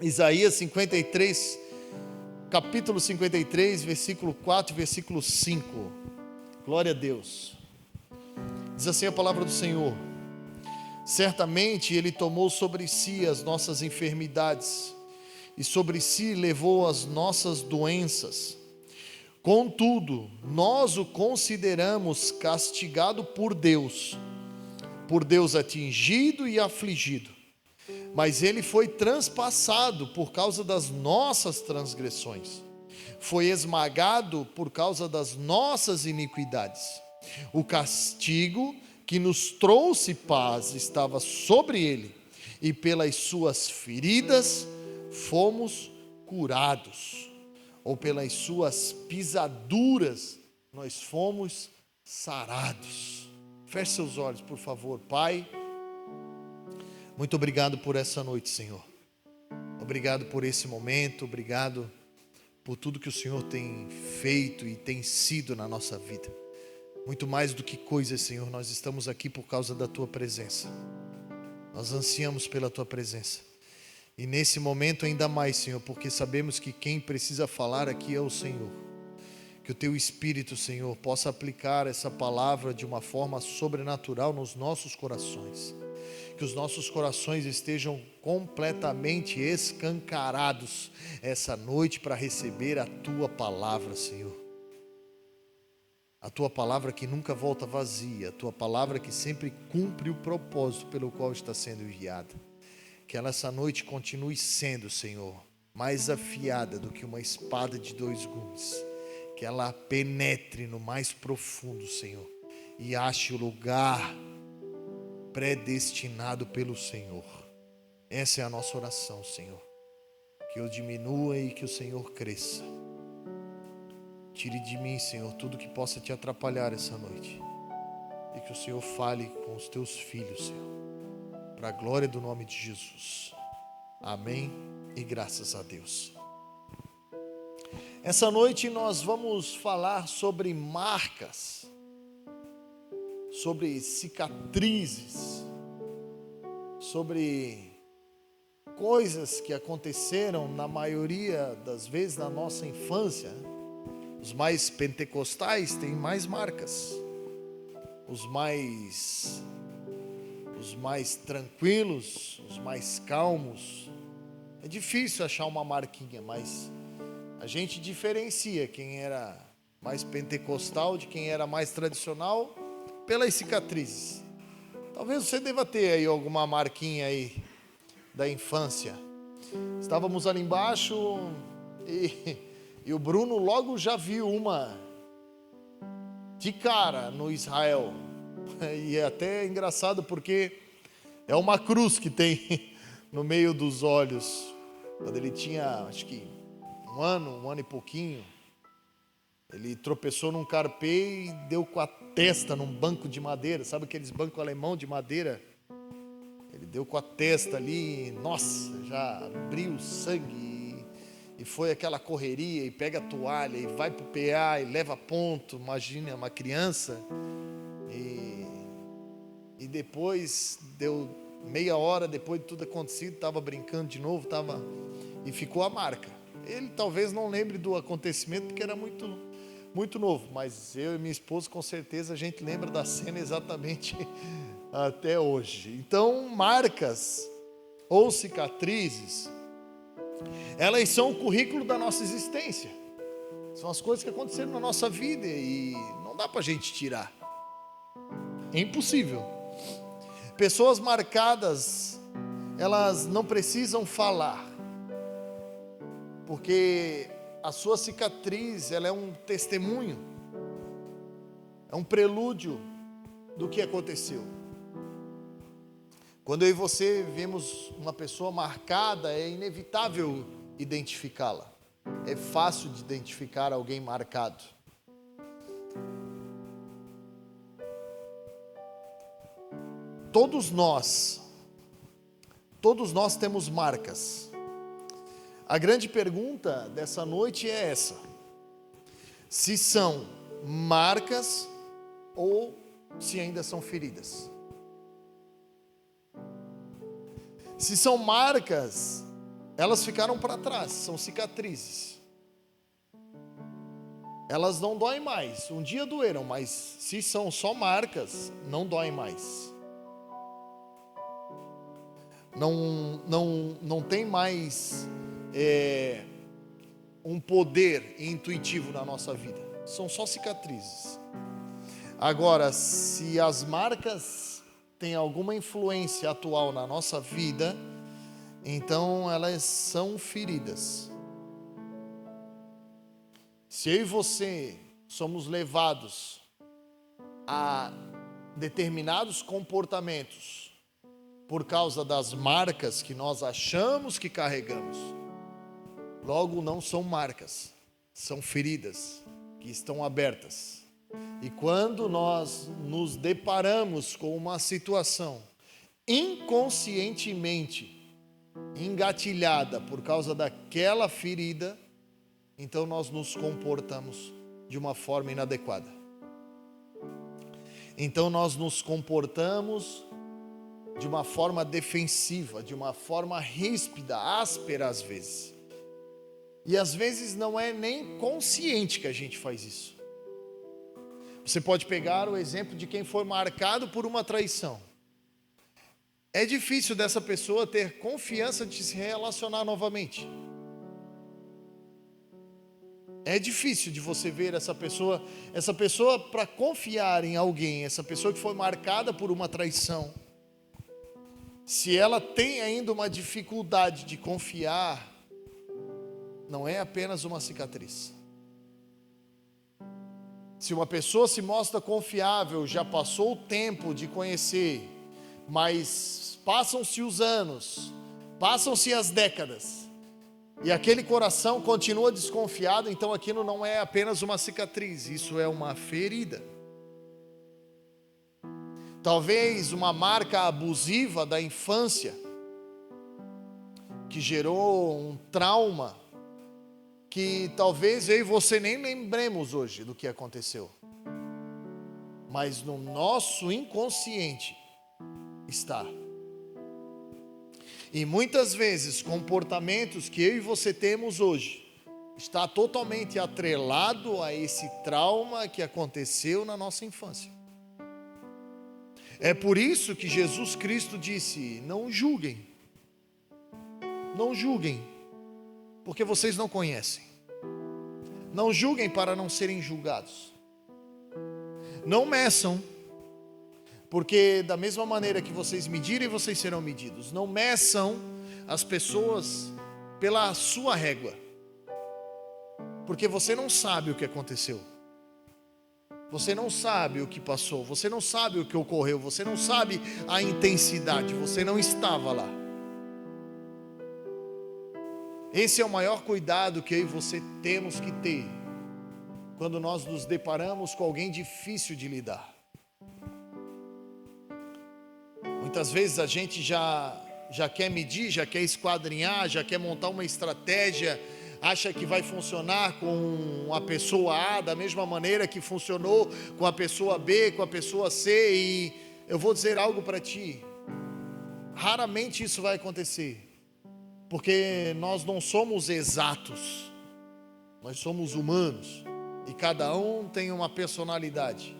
Isaías 53, capítulo 53, versículo 4 e versículo 5. Glória a Deus. Diz assim a palavra do Senhor: certamente Ele tomou sobre si as nossas enfermidades, e sobre si levou as nossas doenças. Contudo, nós o consideramos castigado por Deus atingido e afligido. Mas Ele foi transpassado por causa das nossas transgressões, foi esmagado por causa das nossas iniquidades. O castigo que nos trouxe paz estava sobre Ele, e pelas suas feridas fomos curados, ou pelas suas pisaduras nós fomos sarados. Feche seus olhos, por favor. Pai, muito obrigado por essa noite, Senhor. Obrigado por esse momento, obrigado por tudo que o Senhor tem feito e tem sido na nossa vida. Muito mais do que coisas, Senhor, nós estamos aqui por causa da Tua presença. Nós ansiamos pela Tua presença. E nesse momento ainda mais, Senhor, porque sabemos que quem precisa falar aqui é o Senhor. Que o Teu Espírito, Senhor, possa aplicar essa palavra de uma forma sobrenatural nos nossos corações. Que os nossos corações estejam completamente escancarados essa noite para receber a Tua palavra, Senhor. A Tua palavra que nunca volta vazia, a Tua palavra que sempre cumpre o propósito pelo qual está sendo enviada. Que ela essa noite continue sendo, Senhor, mais afiada do que uma espada de dois gumes. Que ela penetre no mais profundo, Senhor, e ache o lugar predestinado pelo Senhor. Essa é a nossa oração, Senhor. Que eu diminua e que o Senhor cresça. Tire de mim, Senhor, tudo que possa te atrapalhar essa noite. E que o Senhor fale com os teus filhos, Senhor, para a glória do nome de Jesus. Amém e graças a Deus. Essa noite nós vamos falar sobre marcas, sobre cicatrizes, sobre coisas que aconteceram na maioria das vezes na nossa infância. Os mais pentecostais têm mais marcas, os mais tranquilos, os mais calmos. É difícil achar uma marquinha, mas a gente diferencia quem era mais pentecostal de quem era mais tradicional pelas cicatrizes. Talvez você deva ter aí alguma marquinha aí da infância. Estávamos ali embaixo e o Bruno logo já viu uma de cara no Israel. E é até engraçado porque é uma cruz que tem no meio dos olhos. Quando ele tinha, acho que um ano e pouquinho, ele tropeçou num carpê e deu com a testa num banco de madeira. Sabe aqueles bancos alemão de madeira? Ele deu com a testa ali, nossa, já abriu o sangue. E foi aquela correria, e pega a toalha, e vai pro PA, e leva ponto. Imagina, uma criança. E depois, deu meia hora depois de tudo acontecido, estava brincando de novo, e ficou a marca. Ele talvez não lembre do acontecimento, porque era muito novo, mas eu e minha esposa, com certeza, a gente lembra da cena exatamente até hoje. Então, marcas ou cicatrizes, elas são o currículo da nossa existência. São as coisas que aconteceram na nossa vida e não dá para a gente tirar. É impossível. Pessoas marcadas, elas não precisam falar, porque a sua cicatriz, ela é um testemunho, é um prelúdio do que aconteceu. Quando eu e você vemos uma pessoa marcada, é inevitável identificá-la. É fácil de identificar alguém marcado. Todos nós temos marcas. A grande pergunta dessa noite é essa: se são marcas ou se ainda são feridas. Se são marcas, elas ficaram para trás, são cicatrizes. Elas não doem mais. Um dia doeram, mas se são só marcas, não doem mais. Não tem mais um poder intuitivo na nossa vida. São só cicatrizes. Agora, se as marcas têm alguma influência atual na nossa vida, então elas são feridas. Se eu e você somos levados a determinados comportamentos por causa das marcas que nós achamos que carregamos, logo não são marcas, são feridas que estão abertas. E quando nós nos deparamos com uma situação inconscientemente engatilhada por causa daquela ferida, então nós nos comportamos de uma forma inadequada. Então nós nos comportamos de uma forma defensiva, de uma forma ríspida, áspera às vezes. E às vezes não é nem consciente que a gente faz isso. Você pode pegar o exemplo de quem foi marcado por uma traição. É difícil dessa pessoa ter confiança de se relacionar novamente. É difícil de você ver essa pessoa para confiar em alguém, essa pessoa que foi marcada por uma traição. Se ela tem ainda uma dificuldade de confiar, não é apenas uma cicatriz. Se uma pessoa se mostra confiável, já passou o tempo de conhecer, mas passam-se os anos, passam-se as décadas, e aquele coração continua desconfiado, então aquilo não é apenas uma cicatriz, isso é uma ferida. Talvez uma marca abusiva da infância, que gerou um trauma, que talvez eu e você nem lembremos hoje do que aconteceu. Mas no nosso inconsciente está. E muitas vezes comportamentos que eu e você temos hoje está totalmente atrelado a esse trauma que aconteceu na nossa infância. É por isso que Jesus Cristo disse: não julguem. Não julguem, porque vocês não conhecem. Não julguem para não serem julgados. Não meçam, porque da mesma maneira que vocês medirem, vocês serão medidos. Não meçam as pessoas pela sua régua, porque você não sabe o que aconteceu. Você não sabe o que passou, você não sabe o que ocorreu, você não sabe a intensidade, você não estava lá. Esse é o maior cuidado que eu e você temos que ter quando nós nos deparamos com alguém difícil de lidar. Muitas vezes a gente já quer medir, já quer esquadrinhar, já quer montar uma estratégia, acha que vai funcionar com a pessoa A da mesma maneira que funcionou com a pessoa B, com a pessoa C, e eu vou dizer algo para ti: raramente isso vai acontecer. Porque nós não somos exatos, nós somos humanos, e cada um tem uma personalidade,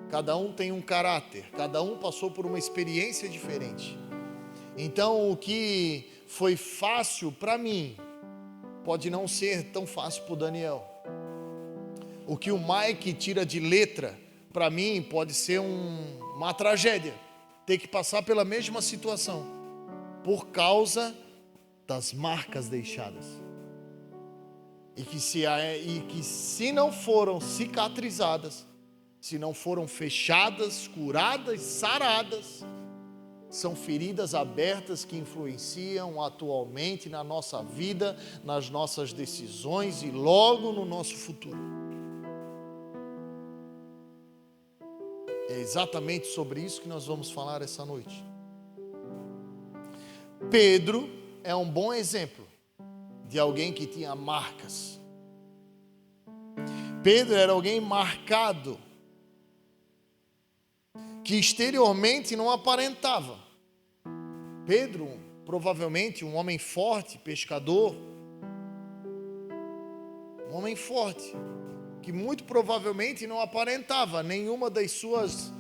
cada um tem um caráter, cada um passou por uma experiência diferente. Então o que foi fácil para mim, pode não ser tão fácil para o Daniel. O que o Mike tira de letra, para mim pode ser uma tragédia, ter que passar pela mesma situação, por causa das marcas deixadas, e que se não foram cicatrizadas, se não foram fechadas, curadas, saradas, são feridas abertas que influenciam atualmente na nossa vida, nas nossas decisões e logo no nosso futuro. É exatamente sobre isso que nós vamos falar essa noite. Pedro é um bom exemplo de alguém que tinha marcas. Pedro era alguém marcado, que exteriormente não aparentava. Pedro provavelmente um homem forte, pescador, um homem forte, que muito provavelmente não aparentava nenhuma das suas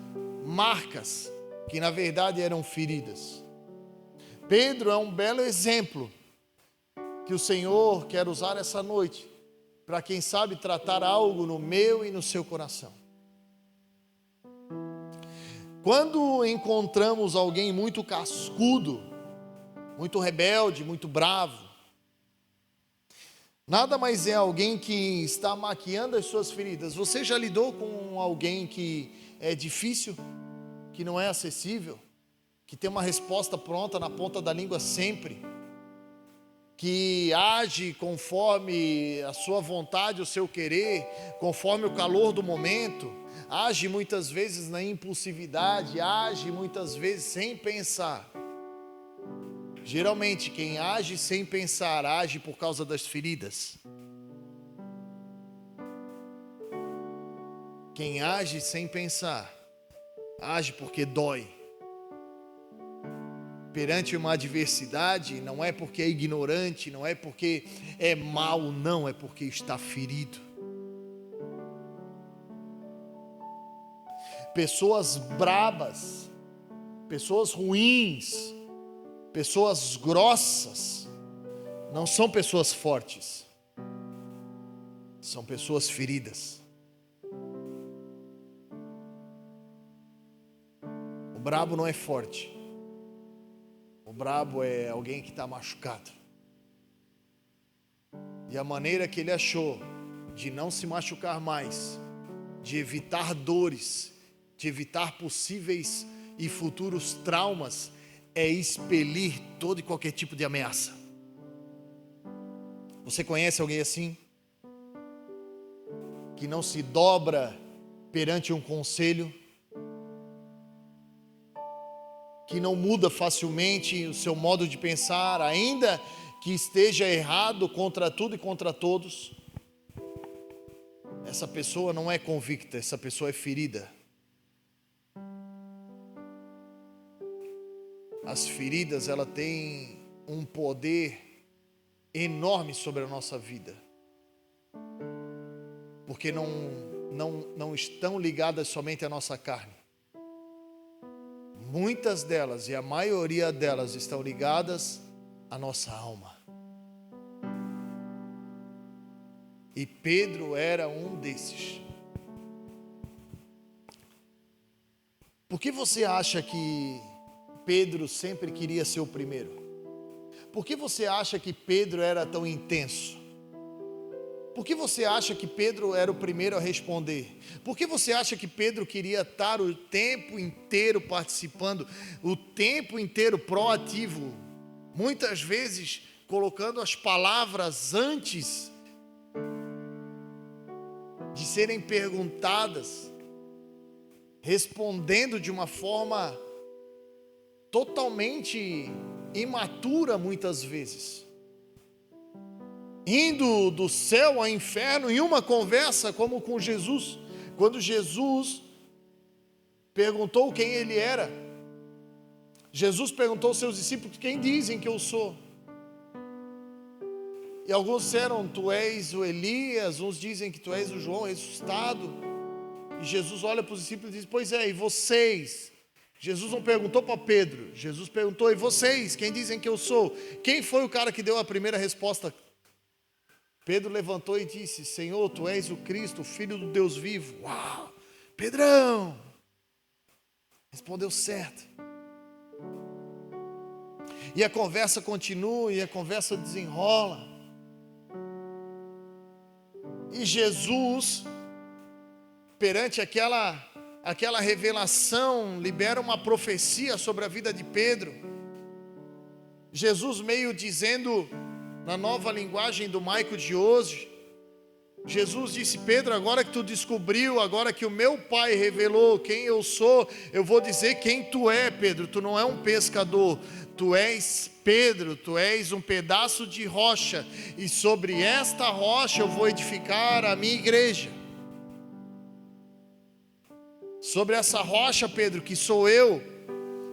marcas, que na verdade eram feridas. Pedro é um belo exemplo que o Senhor quer usar essa noite, para quem sabe tratar algo no meu e no seu coração. Quando encontramos alguém muito cascudo, muito rebelde, muito bravo, nada mais é alguém que está maquiando as suas feridas. Você já lidou com alguém que é difícil, que não é acessível, que tem uma resposta pronta na ponta da língua sempre, que age conforme a sua vontade, o seu querer, conforme o calor do momento, age muitas vezes na impulsividade, age muitas vezes sem pensar. Geralmente quem age sem pensar, age por causa das feridas. Quem age sem pensar, age porque dói. Perante uma adversidade, não é porque é ignorante, não é porque é mau, não, é porque está ferido. Pessoas brabas, pessoas ruins, pessoas grossas, não são pessoas fortes, são pessoas feridas. O brabo não é forte. O brabo é alguém que está machucado. E a maneira que ele achou de não se machucar mais, de evitar dores, de evitar possíveis e futuros traumas, é expelir todo e qualquer tipo de ameaça. Você conhece alguém assim? Que não se dobra perante um conselho? Que não muda facilmente o seu modo de pensar, ainda que esteja errado contra tudo e contra todos? Essa pessoa não é convicta, essa pessoa é ferida. As feridas, ela tem um poder enorme sobre a nossa vida, porque não estão ligadas somente à nossa carne. Muitas delas, e a maioria delas, estão ligadas à nossa alma. E Pedro era um desses. Por que você acha que Pedro sempre queria ser o primeiro? Por que você acha que Pedro era tão intenso? Por que você acha que Pedro era o primeiro a responder? Por que você acha que Pedro queria estar o tempo inteiro participando, o tempo inteiro proativo, muitas vezes colocando as palavras antes de serem perguntadas, respondendo de uma forma totalmente imatura muitas vezes, indo do céu ao inferno em uma conversa como com Jesus, quando Jesus perguntou quem ele era. Jesus perguntou aos seus discípulos: quem dizem que eu sou? E alguns disseram: tu és o Elias, uns dizem que tu és o João ressuscitado. E Jesus olha para os discípulos e diz: pois é, e vocês? Jesus não perguntou para Pedro, Jesus perguntou: e vocês, quem dizem que eu sou? Quem foi o cara que deu a primeira resposta? Pedro levantou e disse: Senhor, tu és o Cristo, o Filho do Deus vivo. Uau, Pedrão, respondeu certo. E a conversa continua, e a conversa desenrola. E Jesus, perante aquela revelação, libera uma profecia sobre a vida de Pedro. Jesus meio dizendo, na nova linguagem do Maico de hoje, Jesus disse: Pedro, agora que tu descobriu, agora que o meu Pai revelou quem eu sou, eu vou dizer quem tu é, Pedro. Tu não é um pescador, tu és Pedro, tu és um pedaço de rocha, e sobre esta rocha eu vou edificar a minha igreja. Sobre essa rocha, Pedro, que sou eu,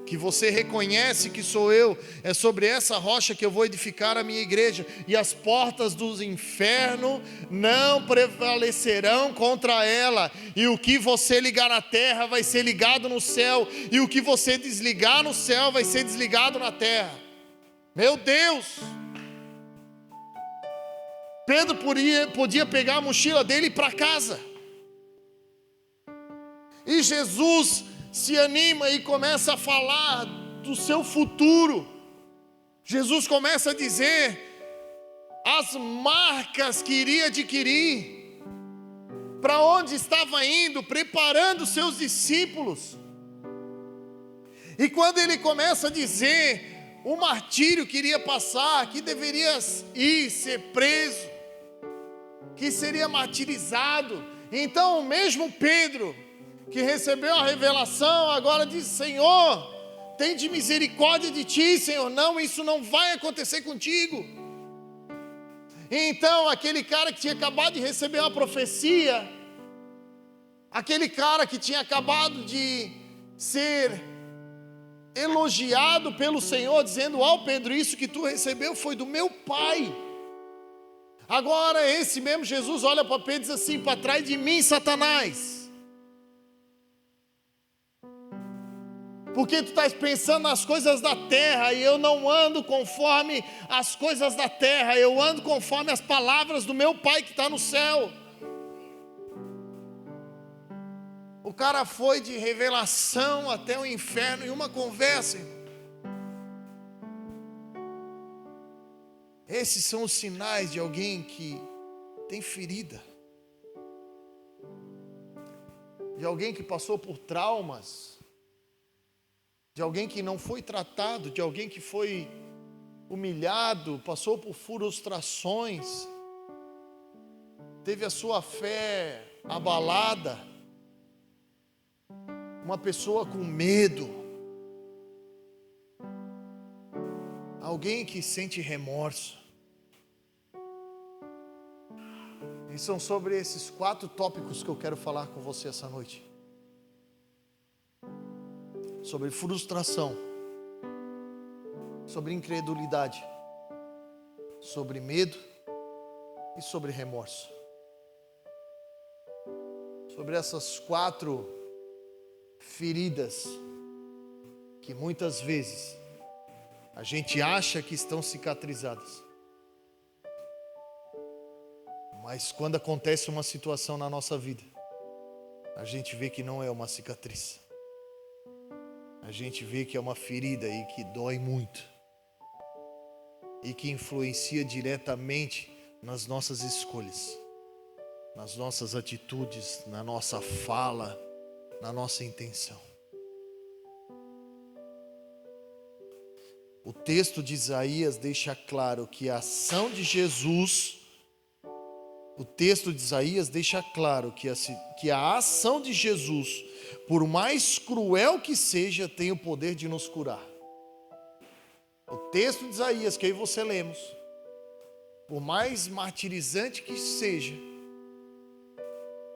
que você reconhece que sou eu, é sobre essa rocha que eu vou edificar a minha igreja, e as portas do inferno não prevalecerão contra ela, e o que você ligar na terra vai ser ligado no céu, e o que você desligar no céu vai ser desligado na terra. Meu Deus! Pedro podia pegar a mochila dele e ir para casa, e Jesus se anima e começa a falar do seu futuro. Jesus começa a dizer as marcas que iria adquirir, para onde estava indo, preparando seus discípulos. E quando ele começa a dizer o martírio que iria passar, que deveria ir ser preso, que seria martirizado, então o mesmo Pedro que recebeu a revelação, agora diz: Senhor, tem de misericórdia de ti, Senhor. Não, isso não vai acontecer contigo. Então aquele cara que tinha acabado de receber uma profecia, aquele cara que tinha acabado de ser elogiado pelo Senhor, dizendo: ó Pedro, isso que tu recebeu foi do meu Pai. Agora esse mesmo Jesus olha para Pedro e diz assim: para trás de mim, Satanás, porque tu estás pensando nas coisas da terra, e eu não ando conforme as coisas da terra, eu ando conforme as palavras do meu Pai que está no céu. O cara foi de revelação até o inferno em uma conversa. Esses são os sinais de alguém que tem ferida, de alguém que passou por traumas, de alguém que não foi tratado, de alguém que foi humilhado, passou por frustrações, teve a sua fé abalada, uma pessoa com medo, alguém que sente remorso. E são sobre esses 4 tópicos que eu quero falar com você essa noite. Sobre frustração, sobre incredulidade, sobre medo e sobre remorso. Sobre essas 4 feridas que muitas vezes a gente acha que estão cicatrizadas, mas quando acontece uma situação na nossa vida, a gente vê que não é uma cicatriz. A gente vê que é uma ferida e que dói muito, e que influencia diretamente nas nossas escolhas, nas nossas atitudes, na nossa fala, na nossa intenção. O texto de Isaías deixa claro que a ação de Jesus, que a ação de Jesus, por mais cruel que seja, tem o poder de nos curar. O texto de Isaías que aí você lemos, por mais martirizante que seja,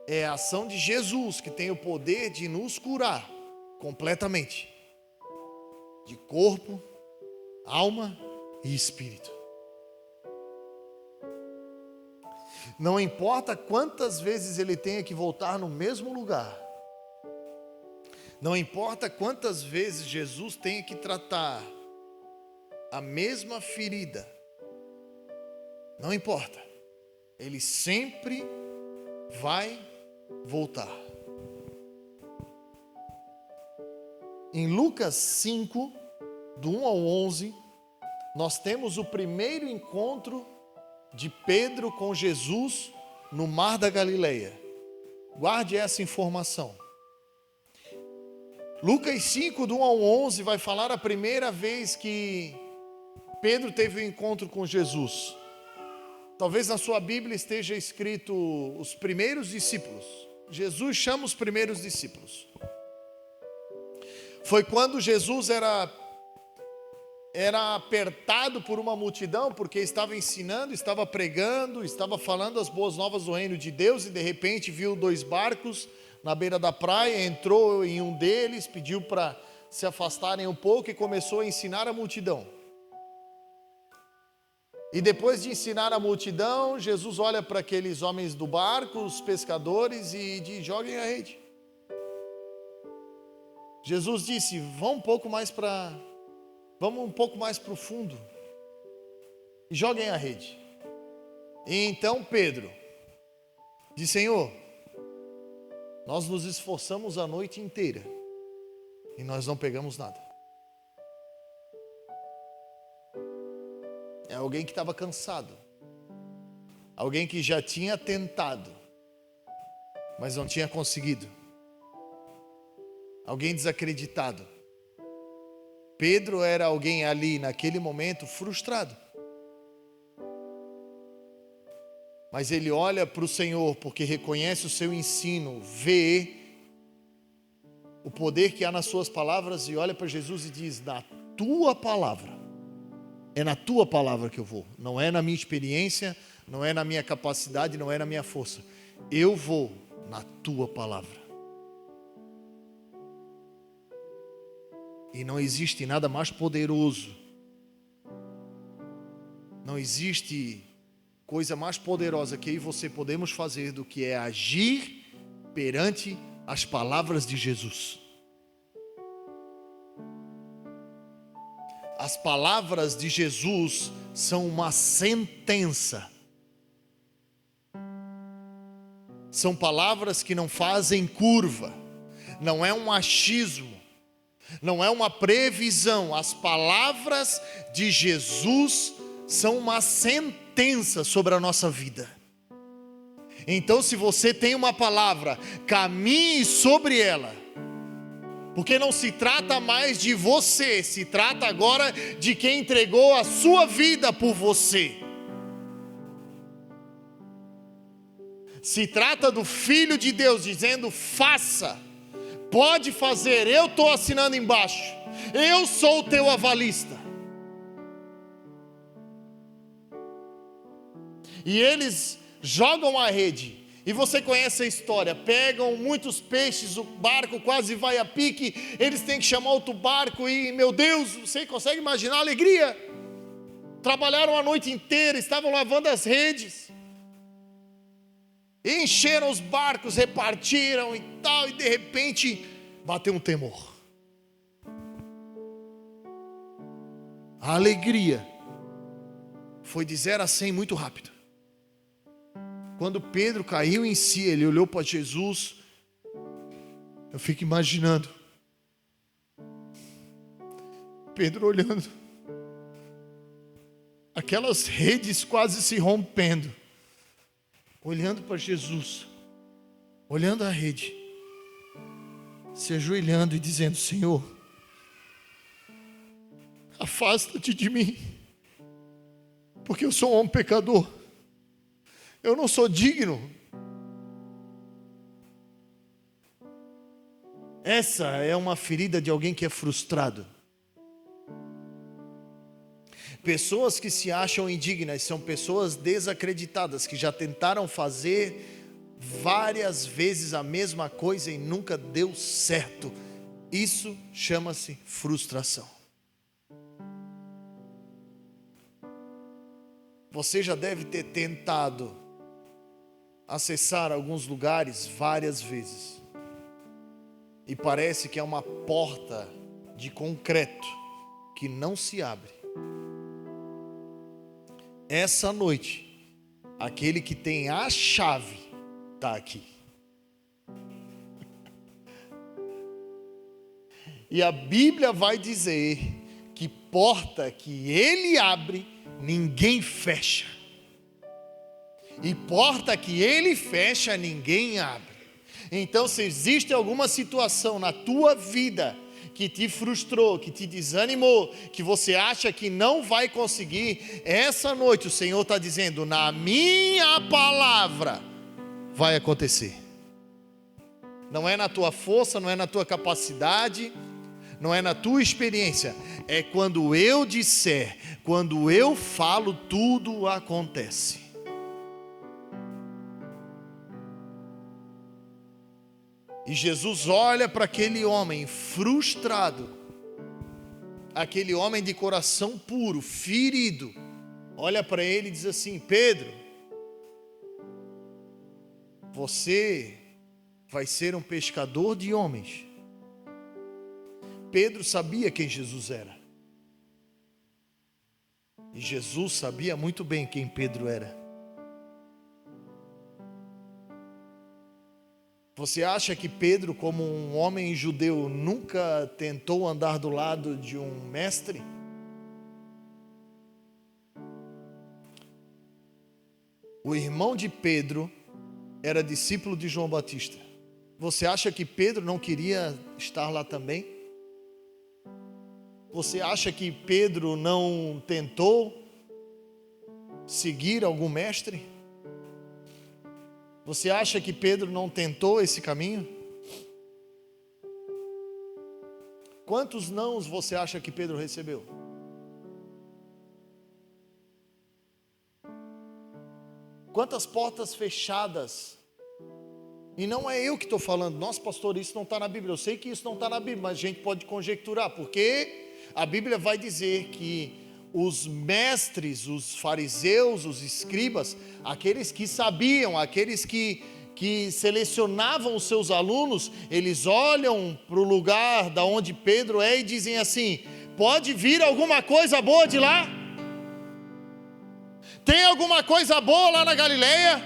é a ação de Jesus que tem o poder de nos curar completamente, de corpo, alma e espírito. Não importa quantas vezes ele tenha que voltar no mesmo lugar, não importa quantas vezes Jesus tenha que tratar a mesma ferida, não importa, ele sempre vai voltar. Em Lucas 5, do 1 ao 11, nós temos o primeiro encontro de Pedro com Jesus no Mar da Galileia. Guarde essa informação. Lucas 5, do 1 ao 11, vai falar a primeira vez que Pedro teve um encontro com Jesus. Talvez na sua Bíblia esteja escrito os primeiros discípulos. Jesus chama os primeiros discípulos. Foi quando Jesus era apertado por uma multidão, porque estava ensinando, estava pregando, estava falando as boas novas do reino de Deus, e de repente viu 2 barcos na beira da praia, entrou em um deles, pediu para se afastarem um pouco e começou a ensinar a multidão. E depois de ensinar a multidão, Jesus olha para aqueles homens do barco, os pescadores, e diz: joguem a rede. Jesus disse: vamos um pouco mais para o fundo e joguem a rede. E então Pedro disse: Senhor, nós nos esforçamos a noite inteira e nós não pegamos nada. É alguém que estava cansado, alguém que já tinha tentado, mas não tinha conseguido, alguém desacreditado. Pedro era alguém ali naquele momento frustrado, mas ele olha para o Senhor porque reconhece o seu ensino, vê o poder que há nas suas palavras e olha para Jesus e diz: na tua palavra, é na tua palavra que eu vou, não é na minha experiência, não é na minha capacidade, não é na minha força, eu vou na tua palavra. E não existe nada mais poderoso, não existe coisa mais poderosa que eu e você podemos fazer do que é agir perante as palavras de Jesus. As palavras de Jesus são uma sentença. São palavras que não fazem curva, não é um achismo, não é uma previsão. As palavras de Jesus são uma sentença sobre a nossa vida. Então, se você tem uma palavra, caminhe sobre ela, porque não se trata mais de você, se trata agora de quem entregou a sua vida por você. Se trata do Filho de Deus dizendo: faça, pode fazer, eu estou assinando embaixo, eu sou o teu avalista. E eles jogam a rede. E você conhece a história, pegam muitos peixes, o barco quase vai a pique, eles têm que chamar outro barco e, meu Deus, você consegue imaginar a alegria? Trabalharam a noite inteira, estavam lavando as redes, encheram os barcos, repartiram e tal, e de repente bateu um temor. A alegria foi de 0 a 100 muito rápido. Quando Pedro caiu em si, ele olhou para Jesus. Eu fico imaginando Pedro olhando, aquelas redes quase se rompendo, olhando para Jesus, olhando a rede, se ajoelhando e dizendo: Senhor, afasta-te de mim, porque eu sou um homem pecador. Eu não sou digno. Essa é uma ferida de alguém que é frustrado. Pessoas que se acham indignas são pessoas desacreditadas, que já tentaram fazer várias vezes a mesma coisa e nunca deu certo. Isso chama-se frustração. Você já deve ter tentado acessar alguns lugares várias vezes, e parece que é uma porta de concreto que não se abre. Essa noite, aquele que tem a chave está aqui. E a Bíblia vai dizer que porta que ele abre, ninguém fecha. E porta que ele fecha, ninguém abre. Então, se existe alguma situação na tua vida que te frustrou, que te desanimou, que você acha que não vai conseguir, essa noite o Senhor está dizendo: na minha palavra vai acontecer. Não é na tua força, não é na tua capacidade, não é na tua experiência. É quando eu disser, quando eu falo, tudo acontece. E Jesus olha para aquele homem frustrado aquele homem de coração puro, ferido, olha para ele e diz assim: Pedro, você vai ser um pescador de homens. Pedro sabia quem Jesus era. E Jesus sabia muito bem quem Pedro era. Você acha que Pedro, como um homem judeu, nunca tentou andar do lado de um mestre? O irmão de Pedro era discípulo de João Batista. Você acha que Pedro não queria estar lá também? Você acha que Pedro não tentou seguir algum mestre? Você acha que Pedro não tentou esse caminho? Quantos nãos você acha que Pedro recebeu? Quantas portas fechadas? E não é eu que estou falando, nossa pastor, isso não está na Bíblia. Eu sei que isso não está na Bíblia, mas a gente pode conjecturar, porque a Bíblia vai dizer que os mestres, os fariseus, os escribas, aqueles que sabiam, aqueles que selecionavam os seus alunos, eles olham para o lugar da onde Pedro é e dizem assim: pode vir alguma coisa boa de lá? Tem alguma coisa boa lá na Galileia?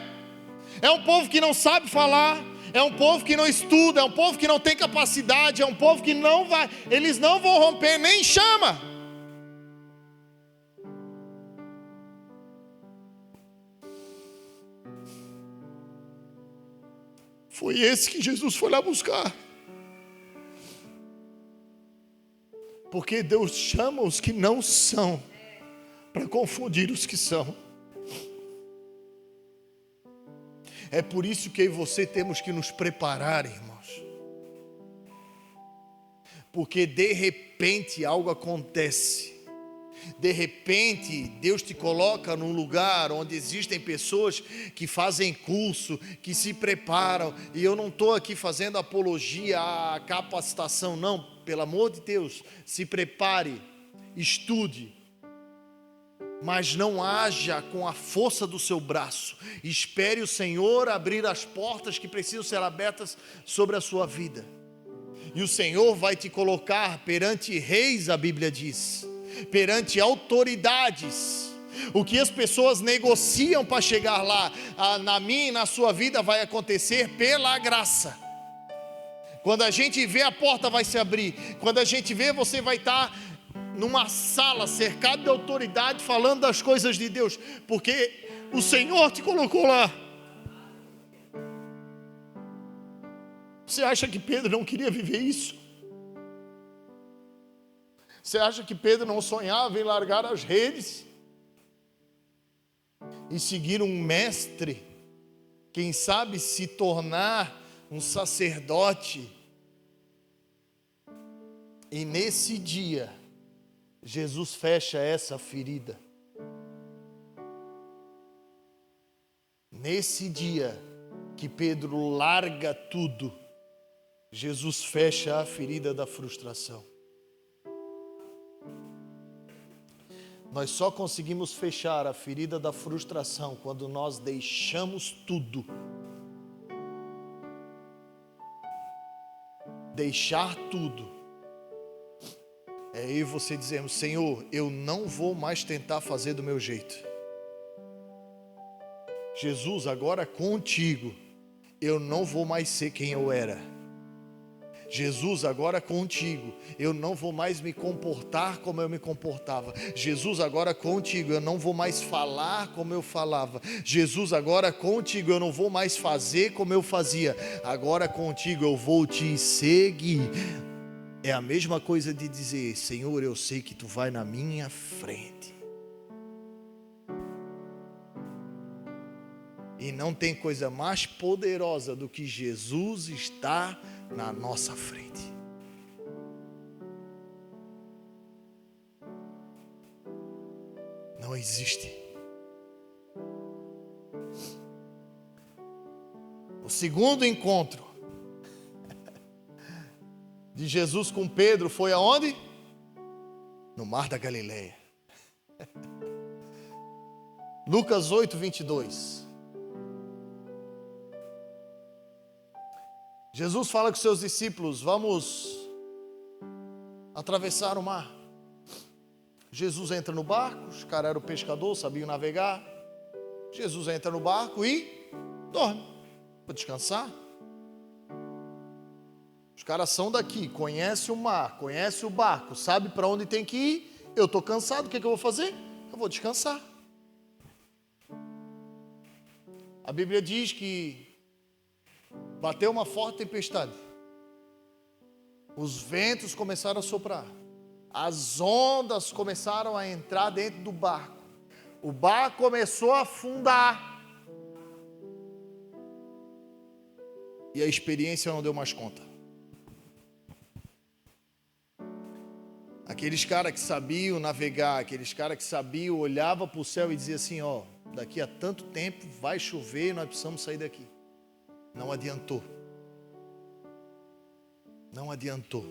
É um povo que não sabe falar, é um povo que não estuda, é um povo que não tem capacidade, é um povo que não vai, eles não vão romper, nem chama. Foi esse que Jesus foi lá buscar. Porque Deus chama os que não são, para confundir os que são. É por isso que eu e você temos que nos preparar, irmãos. Porque de repente algo acontece. De repente, Deus te coloca num lugar onde existem pessoas que fazem curso, que se preparam. E eu não estou aqui fazendo apologia à capacitação, não. Pelo amor de Deus, se prepare, estude. Mas não haja com a força do seu braço. Espere o Senhor abrir as portas que precisam ser abertas sobre a sua vida. E o Senhor vai te colocar perante reis, a Bíblia diz, perante autoridades. O que as pessoas negociam para chegar lá, na minha e na sua vida, vai acontecer pela graça. Quando a gente vê, a porta vai se abrir. Quando a gente vê, você vai estar numa sala cercado de autoridade, falando das coisas de Deus, porque o Senhor te colocou lá. Você acha que Pedro não queria viver isso? Você acha que Pedro não sonhava em largar as redes e seguir um mestre? Quem sabe se tornar um sacerdote? E nesse dia, Jesus fecha essa ferida. Nesse dia que Pedro larga tudo, Jesus fecha a ferida da frustração. Nós só conseguimos fechar a ferida da frustração quando nós deixamos tudo. Deixar tudo é eu e você dizermos: Senhor, eu não vou mais tentar fazer do meu jeito. Jesus, agora contigo, eu não vou mais ser quem eu era. Jesus, agora contigo, eu não vou mais me comportar como eu me comportava. Jesus, agora contigo, eu não vou mais falar como eu falava. Jesus, agora contigo, eu não vou mais fazer como eu fazia. Agora contigo, eu vou te seguir. É a mesma coisa de dizer: Senhor, eu sei que tu vai na minha frente. E não tem coisa mais poderosa do que Jesus estar na nossa frente. Não existe. O segundo encontro de Jesus com Pedro foi aonde? no mar da Galileia. Lucas 8, 22. Jesus fala com seus discípulos: vamos atravessar o mar. Jesus entra no barco, os caras eram pescadores, sabiam navegar. Jesus entra no barco e dorme, para descansar. Os caras são daqui, conhecem o mar, conhecem o barco, sabem para onde tem que ir. Eu estou cansado, o que eu vou fazer? Eu vou descansar. A Bíblia diz que bateu uma forte tempestade. Os ventos começaram a soprar. As ondas começaram a entrar dentro do barco. O barco começou a afundar. E a experiência não deu mais conta. Aqueles caras que sabiam navegar, aqueles caras que sabiam, olhavam para o céu e diziam assim: ó, daqui a tanto tempo vai chover e nós precisamos sair daqui. Não adiantou. Não adiantou.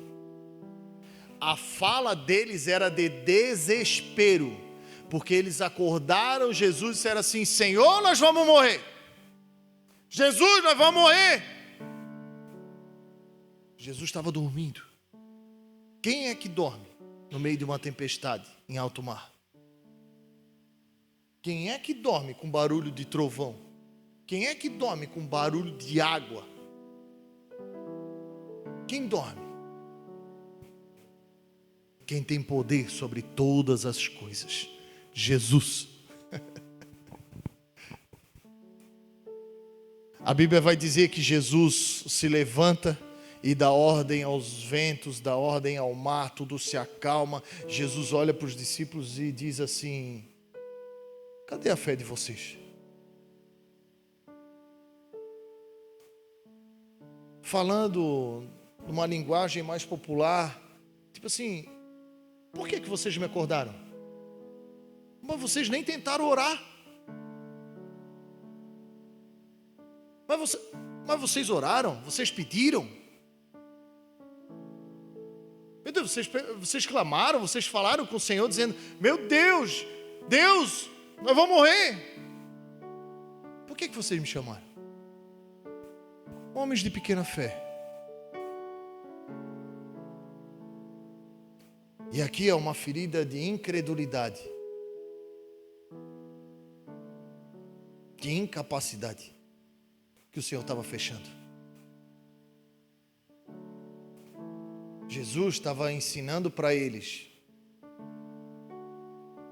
A fala deles era de desespero, porque eles acordaram Jesus e disseram assim: Senhor, nós vamos morrer. Jesus, nós vamos morrer. Jesus estava dormindo. Quem é que dorme no meio de uma tempestade em alto mar? Quem é que dorme com barulho de trovão? Quem é que dorme com barulho de água? Quem dorme? Quem tem poder sobre todas as coisas. Jesus. A Bíblia vai dizer que Jesus se levanta e dá ordem aos ventos, dá ordem ao mar, tudo se acalma. Jesus olha para os discípulos e diz assim: cadê a fé de vocês? Falando numa linguagem mais popular, tipo assim: por que vocês me acordaram? Mas vocês nem tentaram orar. Mas vocês oraram? Vocês pediram? Meu Deus, vocês clamaram, vocês falaram com o Senhor dizendo: meu Deus, Deus, nós vamos morrer. Por que vocês me chamaram? Homens de pequena fé. E aqui é uma ferida de incredulidade, de incapacidade, que o Senhor estava fechando. Jesus estava ensinando para eles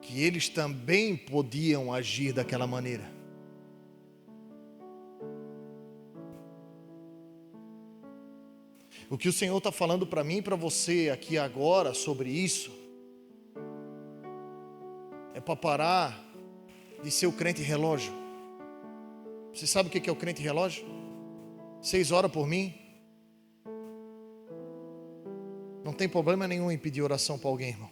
que eles também podiam agir daquela maneira. O que o Senhor está falando para mim e para você aqui agora sobre isso é para parar de ser o crente relógio. Você sabe o que é o crente relógio? 6 horas por mim. Não tem problema nenhum em pedir oração para alguém, irmão,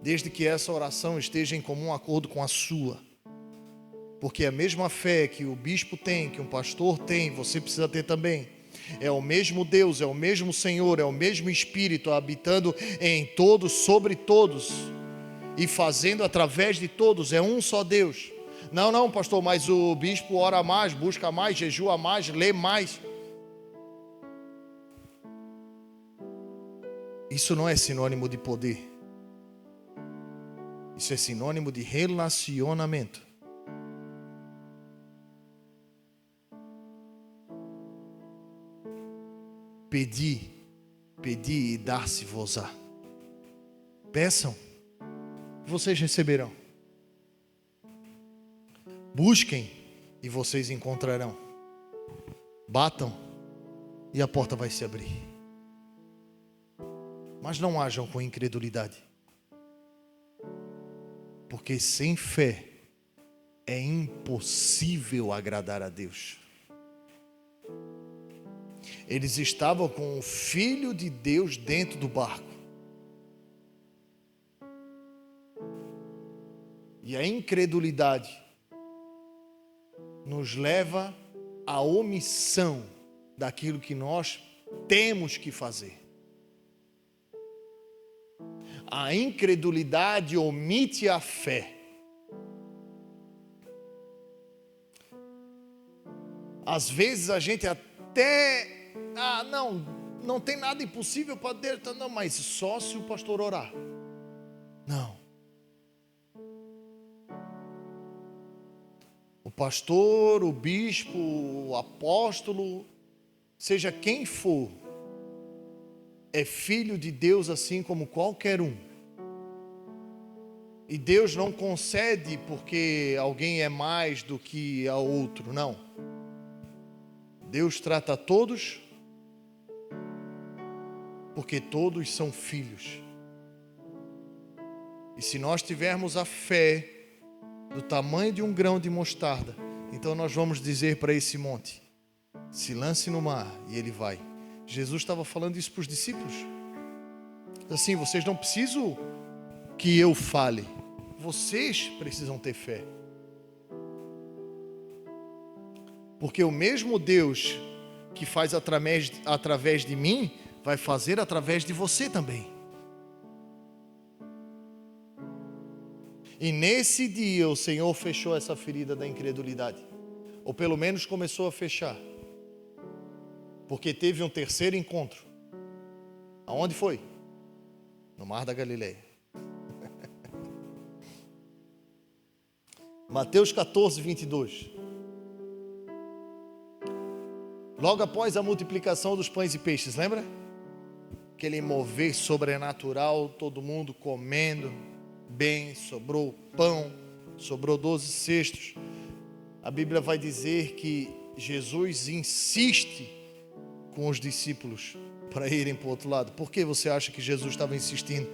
desde que essa oração esteja em comum acordo com a sua. Porque a mesma fé que o bispo tem, que um pastor tem, você precisa ter também. É o mesmo Deus, é o mesmo Senhor, é o mesmo Espírito habitando em todos, sobre todos e fazendo através de todos. É um só Deus. Não, pastor, mas o bispo ora mais, busca mais, jejua mais, lê mais. Isso não é sinônimo de poder. Isso é sinônimo de relacionamento. Pedi e dar-se-vos-á. Peçam, vocês receberão. Busquem e vocês encontrarão. Batam e a porta vai se abrir. Mas não hajam com incredulidade, porque sem fé é impossível agradar a Deus. Eles estavam com o Filho de Deus dentro do barco. E a incredulidade nos leva à omissão daquilo que nós temos que fazer. A incredulidade omite a fé. Às vezes a gente até, não tem nada impossível para Deus, não, mas só se o pastor orar. Não. O pastor, o bispo, o apóstolo, seja quem for, é filho de Deus assim como qualquer um. E Deus não concede porque alguém é mais do que a outro, não. Deus trata a todos porque todos são filhos. E se nós tivermos a fé do tamanho de um grão de mostarda, então nós vamos dizer para esse monte: se lance no mar, e ele vai. Jesus estava falando isso para os discípulos. Assim, vocês não precisam que eu fale, vocês precisam ter fé. Porque o mesmo Deus que faz através de mim, vai fazer através de você também. E nesse dia o Senhor fechou essa ferida da incredulidade. Ou pelo menos começou a fechar. Porque teve um terceiro encontro. Aonde foi? No Mar da Galileia. Mateus 14, 22. Logo após a multiplicação dos pães e peixes, lembra? Aquele mover sobrenatural, todo mundo comendo bem, sobrou pão, sobrou 12 cestos. A Bíblia vai dizer que Jesus insiste com os discípulos para irem para o outro lado. Por que você acha que Jesus estava insistindo?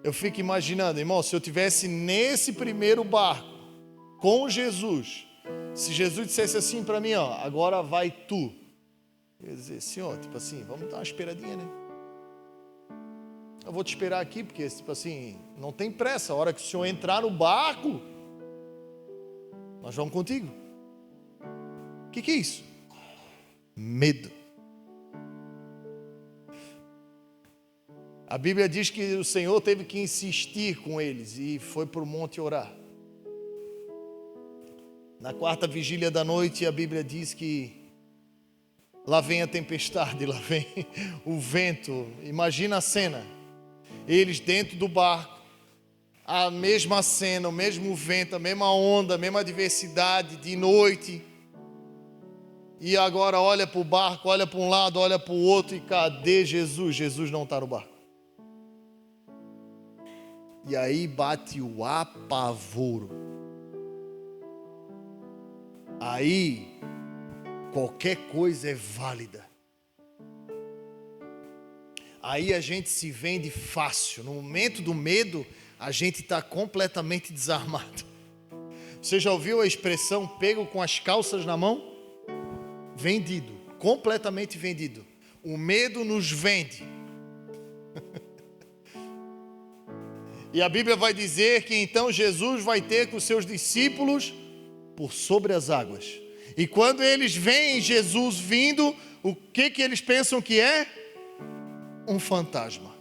Eu fico imaginando, irmão, se eu tivesse nesse primeiro barco com Jesus, se Jesus dissesse assim para mim, ó, agora vai tu. Eu ia dizer, Senhor, tipo assim, vamos dar uma esperadinha, né? Eu vou te esperar aqui, porque, tipo assim, não tem pressa. A hora que o Senhor entrar no barco, nós vamos contigo. O que é isso? Medo. A Bíblia diz que o Senhor teve que insistir com eles e foi para o monte orar. Na quarta vigília da noite, a Bíblia diz que lá vem a tempestade, lá vem o vento. Imagina a cena. Eles dentro do barco, a mesma cena, o mesmo vento, a mesma onda, a mesma adversidade de noite. E agora olha para o barco, olha para um lado, olha para o outro, e cadê Jesus? Jesus não está no barco. E aí bate o apavoro. Aí qualquer coisa é válida. Aí a gente se vende fácil. No momento do medo, a gente está completamente desarmado. Você já ouviu a expressão pego com as calças na mão? Vendido, completamente vendido. O medo nos vende. E a Bíblia vai dizer que então Jesus vai ter com os seus discípulos por sobre as águas. E quando eles veem Jesus vindo, o que eles pensam que é? Um fantasma.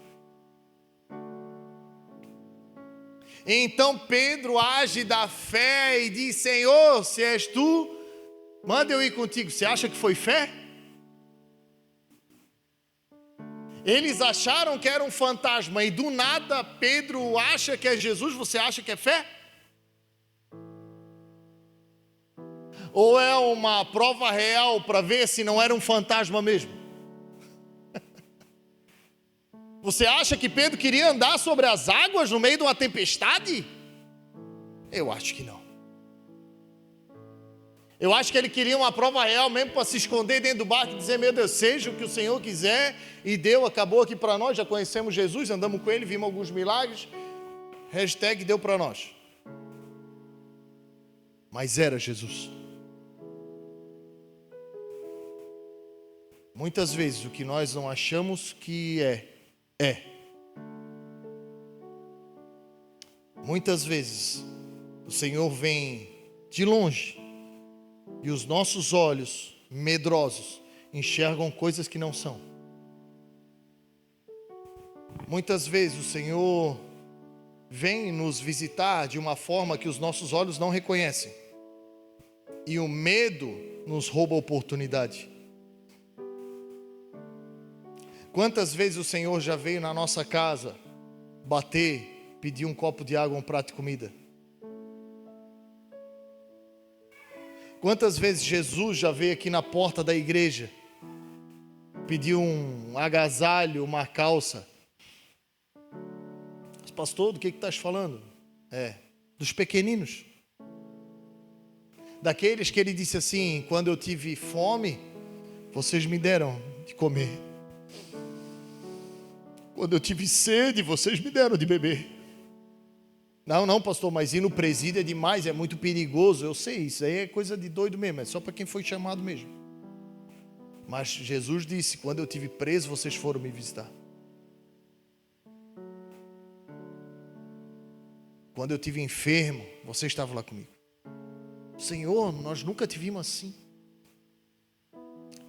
E então Pedro age da fé e diz: Senhor, se és tu, manda eu ir contigo. Você acha que foi fé? Eles acharam que era um fantasma e do nada Pedro acha que é Jesus. Você acha que é fé? Ou é uma prova real para ver se não era um fantasma mesmo? Você acha que Pedro queria andar sobre as águas no meio de uma tempestade? Eu acho que não. Eu acho que ele queria uma prova real mesmo para se esconder dentro do barco e dizer: meu Deus, seja o que o Senhor quiser. E deu, acabou aqui para nós, já conhecemos Jesus, andamos com ele, vimos alguns milagres. Hashtag deu para nós. Mas era Jesus. Muitas vezes o que nós não achamos que é. Muitas vezes o Senhor vem de longe e os nossos olhos medrosos enxergam coisas que não são. Muitas vezes o Senhor vem nos visitar de uma forma que os nossos olhos não reconhecem. E o medo nos rouba a oportunidade. Quantas vezes o Senhor já veio na nossa casa bater, pedir um copo de água, um prato de comida? Quantas vezes Jesus já veio aqui na porta da igreja, pediu um agasalho, uma calça? Pastor, do que estás falando? Dos pequeninos. Daqueles que ele disse assim: quando eu tive fome, vocês me deram de comer. Quando eu tive sede, vocês me deram de beber. Não, pastor, mas ir no presídio é demais, é muito perigoso. Eu sei, isso aí é coisa de doido mesmo, é só para quem foi chamado mesmo. Mas Jesus disse: quando eu tive preso, vocês foram me visitar. Quando eu estive enfermo, você estava lá comigo. Senhor, nós nunca te vimos assim.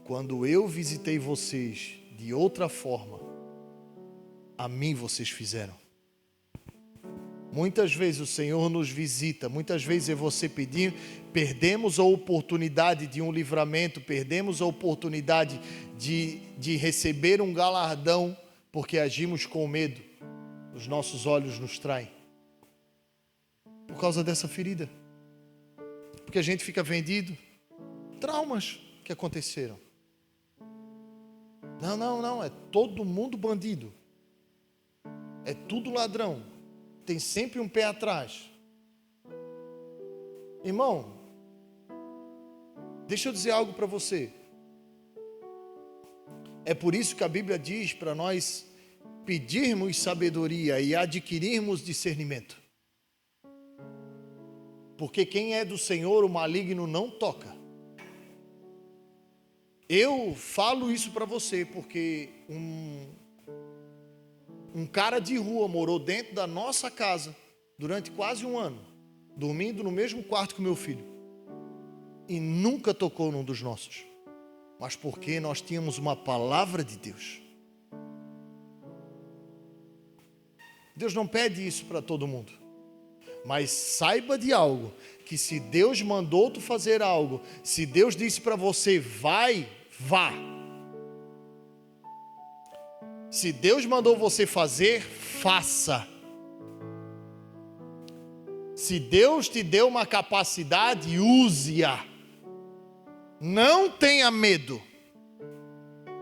Quando eu visitei vocês de outra forma, a mim vocês fizeram. Muitas vezes o Senhor nos visita, muitas vezes é você pedir, perdemos a oportunidade de um livramento, perdemos a oportunidade de receber um galardão, porque agimos com medo, os nossos olhos nos traem. Por causa dessa ferida. Porque a gente fica vendido. Traumas que aconteceram. Não, é todo mundo bandido. É tudo ladrão. Tem sempre um pé atrás. Irmão, deixa eu dizer algo para você. É por isso que a Bíblia diz para nós pedirmos sabedoria e adquirirmos discernimento. Porque quem é do Senhor, o maligno não toca. Eu falo isso para você porque um cara de rua morou dentro da nossa casa durante quase um ano, dormindo no mesmo quarto que o meu filho, e nunca tocou num dos nossos, mas porque nós tínhamos uma palavra de Deus. Deus não pede isso para todo mundo. Mas saiba de algo, que se Deus mandou tu fazer algo, se Deus disse para você, vai, vá. Se Deus mandou você fazer, faça. Se Deus te deu uma capacidade, use-a. Não tenha medo.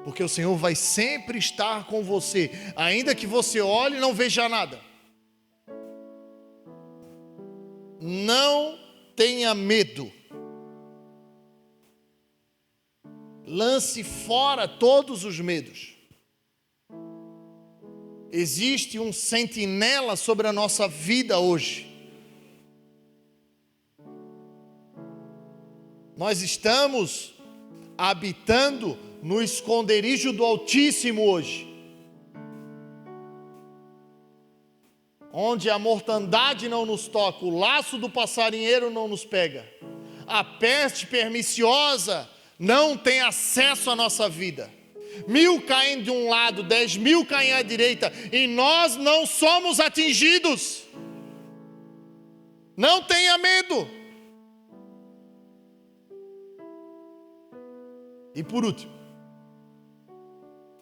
Porque o Senhor vai sempre estar com você, ainda que você olhe e não veja nada. Não tenha medo. Lance fora todos os medos. Existe um sentinela sobre a nossa vida hoje. Nós estamos habitando no esconderijo do Altíssimo hoje, onde a mortandade não nos toca, o laço do passarinheiro não nos pega, a peste perniciosa não tem acesso à nossa vida. 1000 caem de um lado, 10.000 caem à direita, e nós não somos atingidos. Não tenha medo. E por último,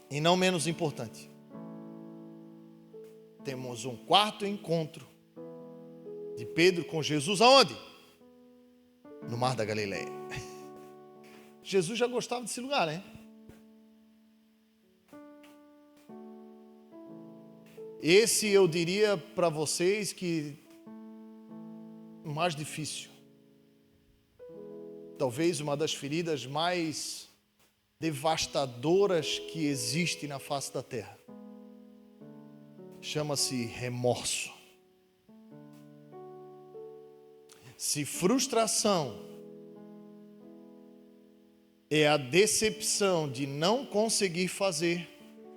e não menos importante, temos um quarto encontro de Pedro com Jesus, aonde? No Mar da Galileia. Jesus já gostava desse lugar, né? Esse eu diria para vocês que o mais difícil, talvez uma das feridas mais devastadoras que existe na face da terra, chama-se remorso. Se frustração é a decepção de não conseguir fazer,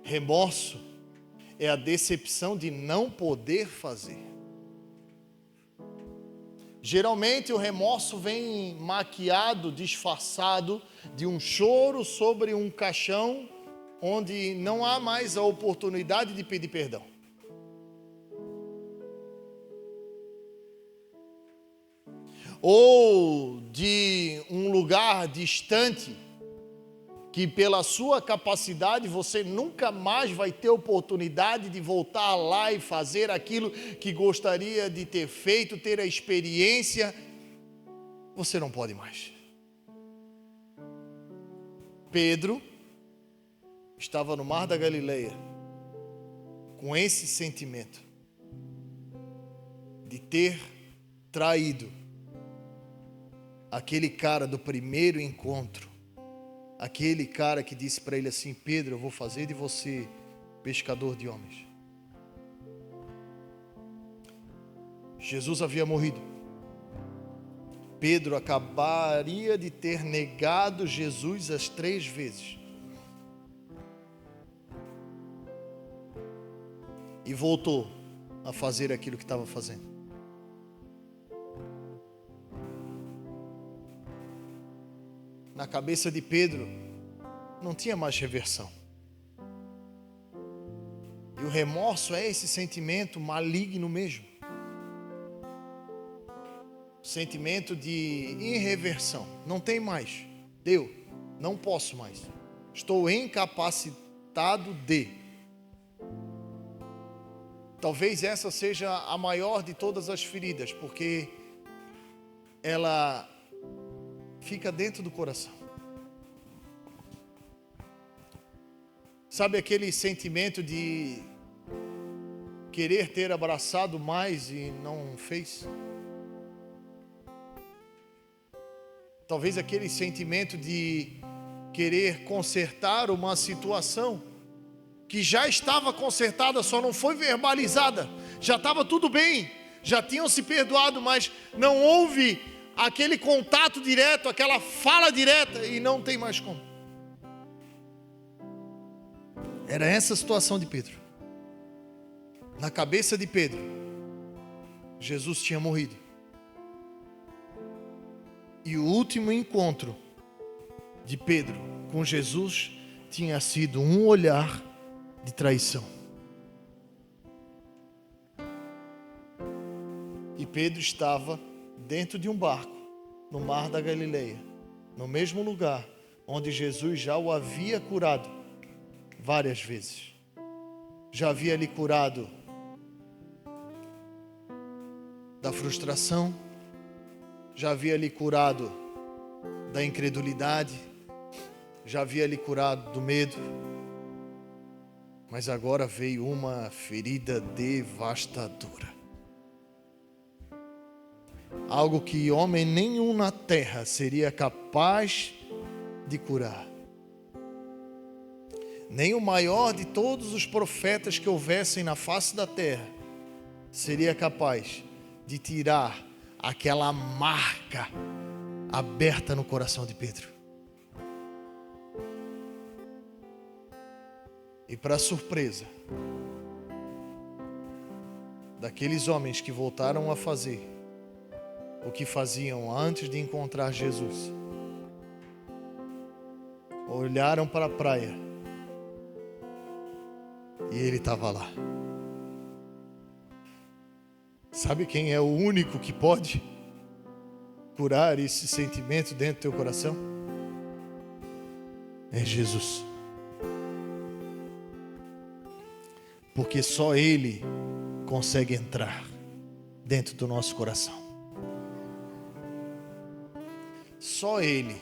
remorso é a decepção de não poder fazer. Geralmente o remorso vem maquiado, disfarçado de um choro sobre um caixão onde não há mais a oportunidade de pedir perdão. ou de um lugar distante, que pela sua capacidade você nunca mais vai ter oportunidade de voltar lá e fazer aquilo que gostaria de ter feito, ter a experiência, você não pode mais. Pedro estava no Mar da Galileia com esse sentimento de ter traído aquele cara do primeiro encontro, aquele cara que disse para ele assim: Pedro, eu vou fazer de você pescador de homens. Jesus havia morrido. Pedro acabaria de ter negado Jesus as 3 vezes. E voltou a fazer aquilo que estava fazendo. Na cabeça de Pedro não tinha mais reversão. E o remorso é esse sentimento maligno mesmo. Sentimento de irreversão. Não tem mais. Deu. Não posso mais. Estou incapacitado de. Talvez essa seja a maior de todas as feridas, porque ela fica dentro do coração. Sabe aquele sentimento de querer ter abraçado mais e não fez? Talvez aquele sentimento de querer consertar uma situação que já estava consertada, só não foi verbalizada. Já estava tudo bem, já tinham se perdoado, mas não houve aquele contato direto, aquela fala direta, e não tem mais como. Era essa a situação de Pedro. Na cabeça de Pedro, Jesus tinha morrido. E o último encontro de Pedro com Jesus tinha sido um olhar de traição. E Pedro estava dentro de um barco, no Mar da Galileia, no mesmo lugar onde Jesus já o havia curado várias vezes. Já havia lhe curado da frustração, já havia lhe curado da incredulidade, já havia lhe curado do medo, mas agora veio uma ferida devastadora. Algo que homem nenhum na terra seria capaz de curar. Nem o maior de todos os profetas que houvessem na face da terra seria capaz de tirar aquela marca aberta no coração de Pedro. E para surpresa daqueles homens que voltaram a fazer o que faziam antes de encontrar Jesus, olharam para a praia e ele estava lá. Sabe quem é o único que pode curar esse sentimento dentro do teu coração? É Jesus. Porque só Ele consegue entrar dentro do nosso coração. Só Ele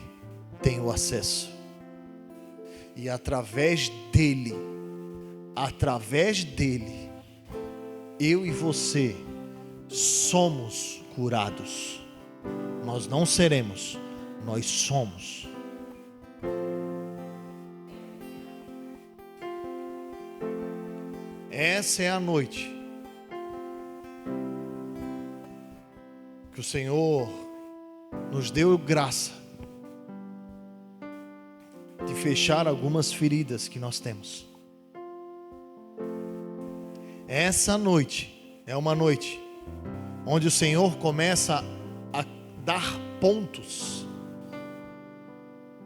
tem o acesso. E através dele, eu e você somos curados. Nós não seremos, nós somos. Essa é a noite que o Senhor nos deu graça de fechar algumas feridas que nós temos. Essa noite é uma noite onde o Senhor começa a dar pontos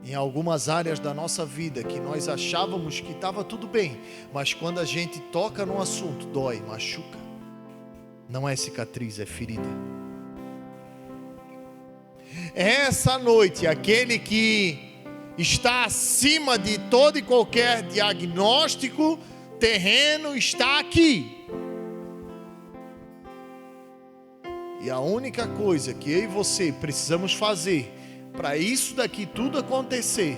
em algumas áreas da nossa vida que nós achávamos que estava tudo bem, mas quando a gente toca no assunto, dói, machuca. Não é cicatriz, é ferida. essa noite, aquele que está acima de todo e qualquer diagnóstico terreno está aqui. E a única coisa que eu e você precisamos fazer para isso daqui tudo acontecer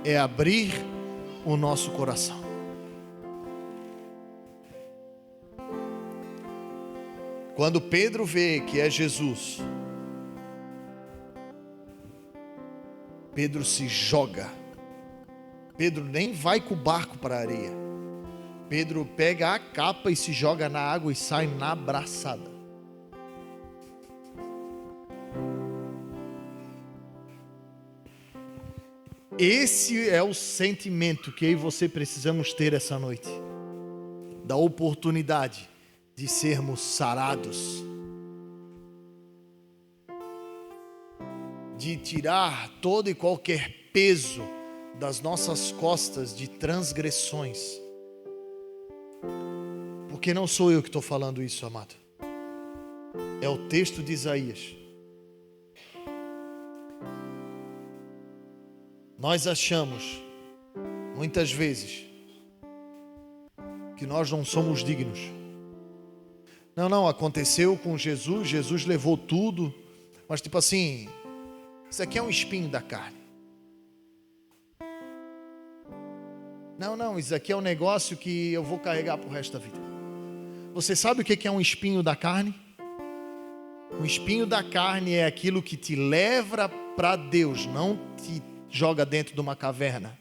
é abrir o nosso coração. Quando Pedro vê que é Jesus, Pedro se joga. Pedro nem vai com o barco para a areia. Pedro pega a capa e se joga na água e sai na braçada. Esse é o sentimento que eu e você precisamos ter essa noite. Da oportunidade de sermos sarados. De tirar todo e qualquer peso das nossas costas de transgressões. Porque não sou eu que estou falando isso, amado. É o texto de Isaías. Nós achamos, muitas vezes, que nós não somos dignos. Não, aconteceu com Jesus, Jesus levou tudo, mas tipo assim, isso aqui é um espinho da carne. Não, isso aqui é um negócio que eu vou carregar pro resto da vida. Você sabe o que é um espinho da carne? Um espinho da carne é aquilo que te leva para Deus, não te joga dentro de uma caverna.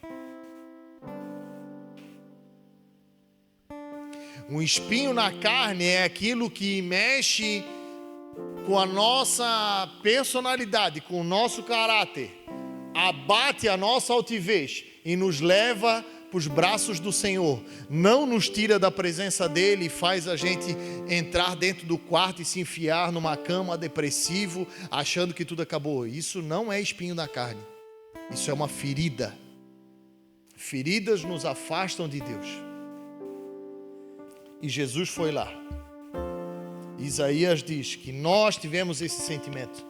Um espinho na carne é aquilo que mexe com a nossa personalidade, com o nosso caráter, abate a nossa altivez e nos leva para os braços do Senhor. Não nos tira da presença dele e faz a gente entrar dentro do quarto e se enfiar numa cama depressivo, achando que tudo acabou. Isso não é espinho na carne. Isso é uma ferida. Feridas nos afastam de Deus. E Jesus foi lá. Isaías diz que nós tivemos esse sentimento.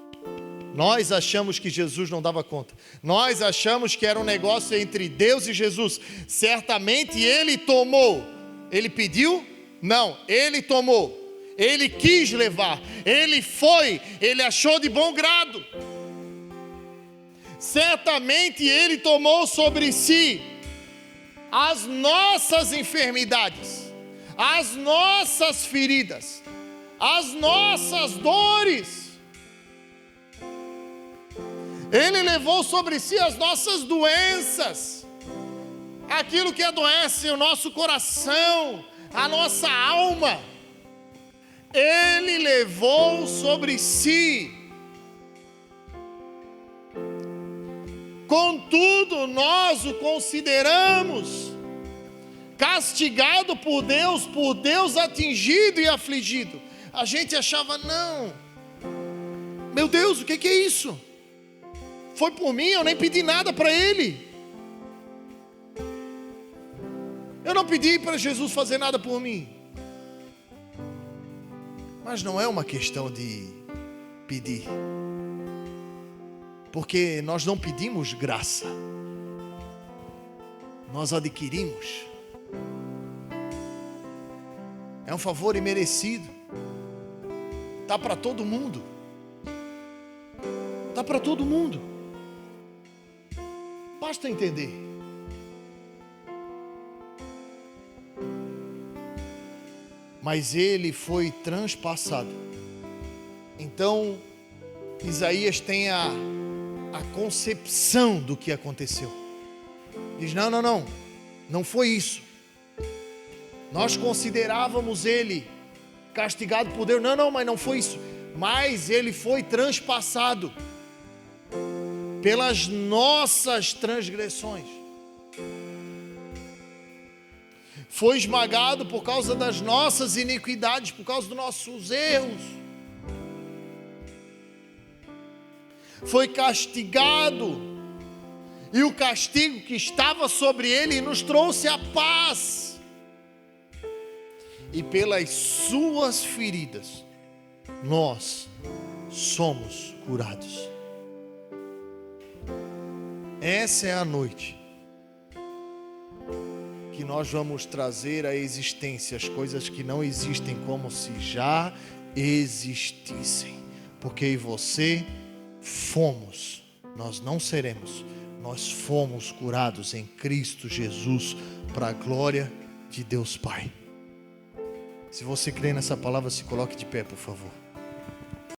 Nós achamos que Jesus não dava conta. Nós achamos que era um negócio entre Deus e Jesus. Certamente ele tomou. Ele pediu? Não, ele tomou. Ele quis levar. Ele foi. Ele achou de bom grado. Certamente ele tomou sobre si as nossas enfermidades, as nossas feridas, as nossas dores. Ele levou sobre si as nossas doenças, aquilo que adoece o nosso coração, a nossa alma. Ele levou sobre si. Contudo, nós o consideramos castigado por Deus atingido e afligido. A gente achava, não, meu Deus, o que é isso? Foi por mim, eu nem pedi nada para ele. Eu não pedi para Jesus fazer nada por mim. Mas não é uma questão de pedir. Porque nós não pedimos graça. Nós adquirimos. É um favor imerecido. Está para todo mundo. Está para todo mundo. Basta entender. Mas ele foi transpassado. Então, Isaías tem a concepção do que aconteceu. Diz, não foi isso. Nós considerávamos ele castigado por Deus. Mas não foi isso. Mas ele foi transpassado pelas nossas transgressões. Foi esmagado por causa das nossas iniquidades, por causa dos nossos erros. Foi castigado, e o castigo que estava sobre ele nos trouxe a paz. E pelas suas feridas, nós somos curados. Essa é a noite que nós vamos trazer à existência as coisas que não existem como se já existissem. Porque eu e você fomos, nós não seremos, nós fomos curados em Cristo Jesus para a glória de Deus Pai. Se você crê nessa palavra, se coloque de pé, por favor.